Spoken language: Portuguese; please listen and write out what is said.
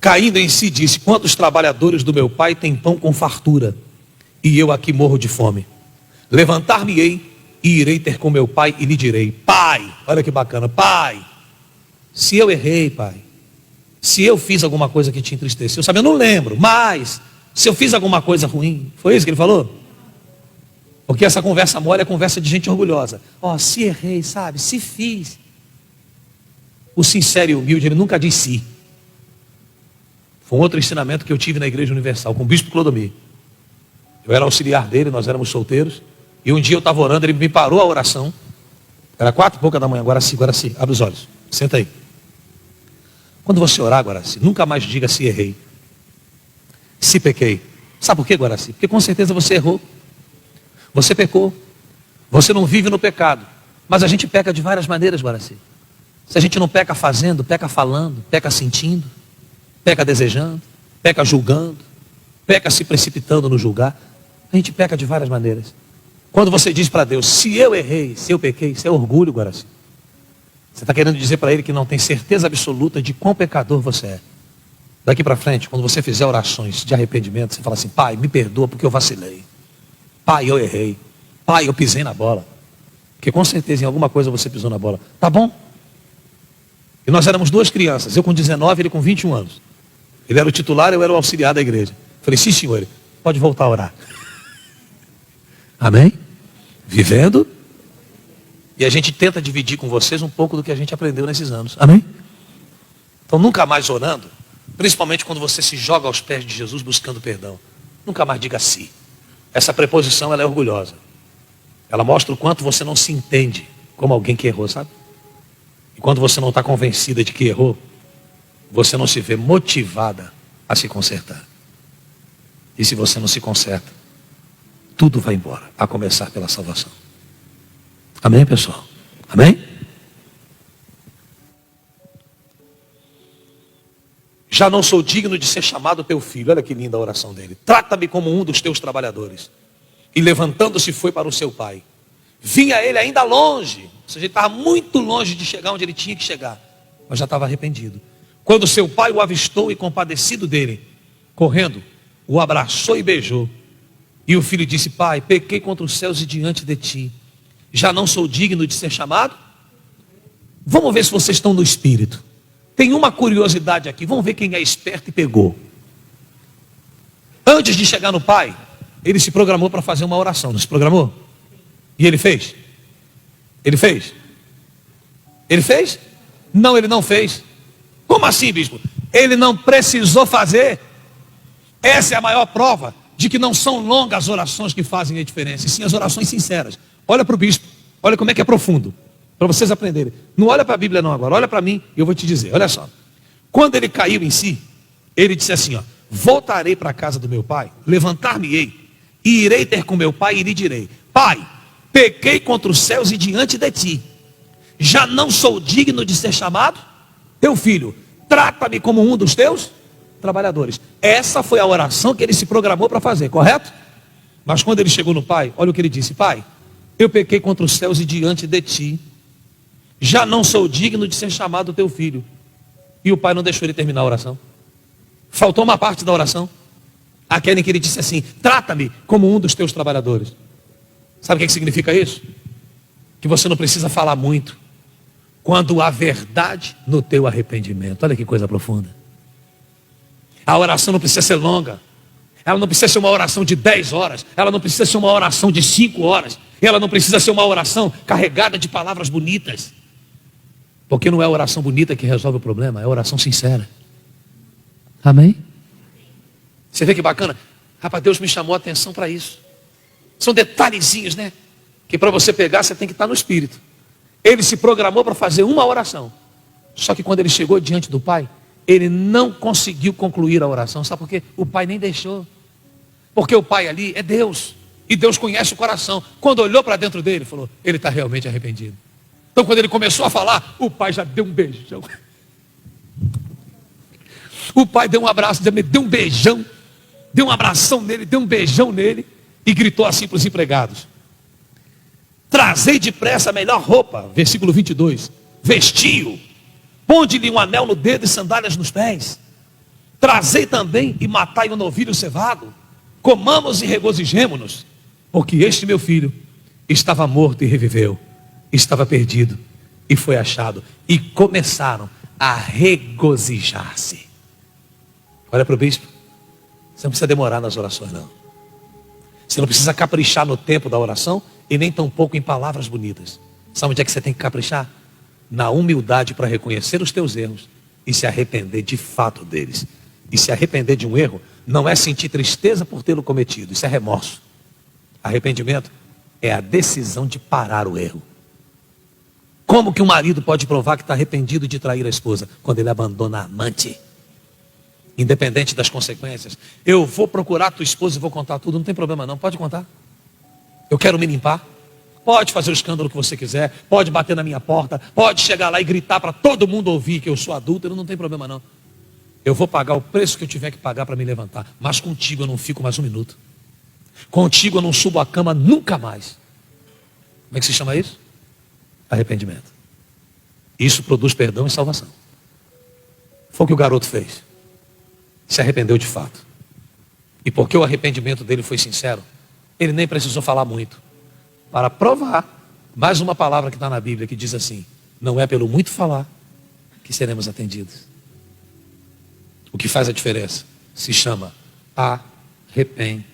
Caindo em si, disse: quantos trabalhadores do meu pai têm pão com fartura, e eu aqui morro de fome? Levantar-me-ei e irei ter com meu pai e lhe direi: pai, olha que bacana, pai, se eu errei, pai, se eu fiz alguma coisa que te entristeceu, sabe, eu não lembro, mas se eu fiz alguma coisa ruim, foi isso que ele falou? Porque essa conversa mole é conversa de gente orgulhosa. Se errei, sabe, se fiz. O sincero e humilde, ele nunca diz se. Foi um outro ensinamento que eu tive na Igreja Universal, com o bispo Clodomir. Eu era auxiliar dele, nós éramos solteiros. E um dia eu estava orando, ele me parou a oração. Era 4h pouca da manhã, Guaraci, abre os olhos, senta aí. Quando você orar, Guaraci, nunca mais diga se errei, se pequei. Sabe por quê, Guaraci? Porque com certeza você errou. Você pecou. Você não vive no pecado. Mas a gente peca de várias maneiras, Guaraci. Se a gente não peca fazendo, peca falando, peca sentindo, peca desejando, peca julgando, peca se precipitando no julgar. A gente peca de várias maneiras. Quando você diz para Deus: se eu errei, se eu pequei, isso é orgulho, Guaraci. Você está querendo dizer para Ele que não tem certeza absoluta de quão pecador você é. Daqui para frente, quando você fizer orações de arrependimento, você fala assim: pai, me perdoa porque eu vacilei. Pai, eu errei. Pai, eu pisei na bola. Porque com certeza em alguma coisa você pisou na bola. Tá bom? E nós éramos duas crianças. Eu com 19, ele com 21 anos. Ele era o titular, eu era o auxiliar da igreja. Falei: sim, senhor. Ele: pode voltar a orar. Amém? Vivendo. E a gente tenta dividir com vocês um pouco do que a gente aprendeu nesses anos. Amém? Então nunca mais orando, principalmente quando você se joga aos pés de Jesus buscando perdão, nunca mais diga sim. Essa preposição, ela é orgulhosa. Ela mostra o quanto você não se entende como alguém que errou, sabe? E quando você não está convencida de que errou, você não se vê motivada a se consertar. E se você não se conserta, tudo vai embora, a começar pela salvação. Amém, pessoal? Amém? Já não sou digno de ser chamado teu filho. Olha que linda a oração dele. Trata-me como um dos teus trabalhadores. E levantando-se foi para o seu pai. Vinha ele ainda longe. Ou seja, ele estava muito longe de chegar onde ele tinha que chegar. Mas já estava arrependido. Quando seu pai o avistou e compadecido dele, correndo, o abraçou e beijou. E o filho disse: pai, pequei contra os céus e diante de ti. Já não sou digno de ser chamado? Vamos ver se vocês estão no espírito. Tem uma curiosidade aqui, vamos ver quem é esperto e pegou. Antes de chegar no pai, ele se programou para fazer uma oração, não se programou? E ele fez? Ele fez? Ele fez? Não, ele não fez. Como assim, bispo? Ele não precisou fazer. Essa é a maior prova de que não são longas as orações que fazem a diferença, e sim as orações sinceras. Olha para o bispo, olha como é que é profundo. Para vocês aprenderem. Não olha para a Bíblia não agora, olha para mim e eu vou te dizer. Olha só. Quando ele caiu em si, ele disse assim: voltarei para a casa do meu pai, levantar-me-ei e irei ter com meu pai e lhe direi: pai, pequei contra os céus e diante de ti. Já não sou digno de ser chamado teu filho. Trata-me como um dos teus trabalhadores. Essa foi a oração que ele se programou para fazer, correto? Mas quando ele chegou no pai, olha o que ele disse: pai, eu pequei contra os céus e diante de ti. Já não sou digno de ser chamado teu filho. E o pai não deixou ele terminar a oração. Faltou uma parte da oração. Aquela em que ele disse assim: trata-me como um dos teus trabalhadores. Sabe o que significa isso? Que você não precisa falar muito quando há verdade no teu arrependimento. Olha que coisa profunda. A oração não precisa ser longa. Ela não precisa ser uma oração de 10 horas. Ela não precisa ser uma oração de 5 horas. Ela não precisa ser uma oração carregada de palavras bonitas. Porque não é a oração bonita que resolve o problema, é a oração sincera. Amém? Você vê que bacana? Rapaz, Deus me chamou a atenção para isso. São detalhezinhos, né? Que para você pegar, você tem que estar no espírito. Ele se programou para fazer uma oração. Só que quando ele chegou diante do pai, ele não conseguiu concluir a oração. Sabe por quê? O pai nem deixou. Porque o pai ali é Deus. E Deus conhece o coração. Quando olhou para dentro dele, falou: ele está realmente arrependido. Então quando ele começou a falar, o pai já deu um beijão. O pai deu um abraço, deu um beijão, deu um abração nele, deu um beijão nele e gritou assim para os empregados: trazei depressa a melhor roupa, versículo 22, vestiu, ponde-lhe um anel no dedo e sandálias nos pés, Trazei também e matai um novilho cevado, comamos e regozijemo-nos, porque este meu filho estava morto e reviveu, estava perdido e foi achado. E começaram a regozijar-se. Olha para o bispo, você não precisa demorar nas orações não. Você não precisa caprichar no tempo da oração e nem tampouco em palavras bonitas. Sabe onde é que você tem que caprichar? Na humildade para reconhecer os teus erros e se arrepender de fato deles. E se arrepender de um erro não é sentir tristeza por tê-lo cometido, isso é remorso. Arrependimento é a decisão de parar o erro. Como que um marido pode provar que está arrependido de trair a esposa? Quando ele abandona a amante. Independente das consequências. Eu vou procurar a tua esposa e vou contar tudo, não tem problema não, pode contar. Eu quero me limpar. Pode fazer o escândalo que você quiser, pode bater na minha porta, pode chegar lá e gritar para todo mundo ouvir que eu sou adúltero, não tem problema não. Eu vou pagar o preço que eu tiver que pagar para me levantar, mas contigo eu não fico mais um minuto. Contigo eu não subo a cama nunca mais. Como é que se chama isso? Arrependimento. Isso produz perdão e salvação. Foi o que o garoto fez. Se arrependeu de fato. E porque o arrependimento dele foi sincero, ele nem precisou falar muito. Para provar, mais uma palavra que está na Bíblia que diz assim: não é pelo muito falar que seremos atendidos. O que faz a diferença se chama arrependimento.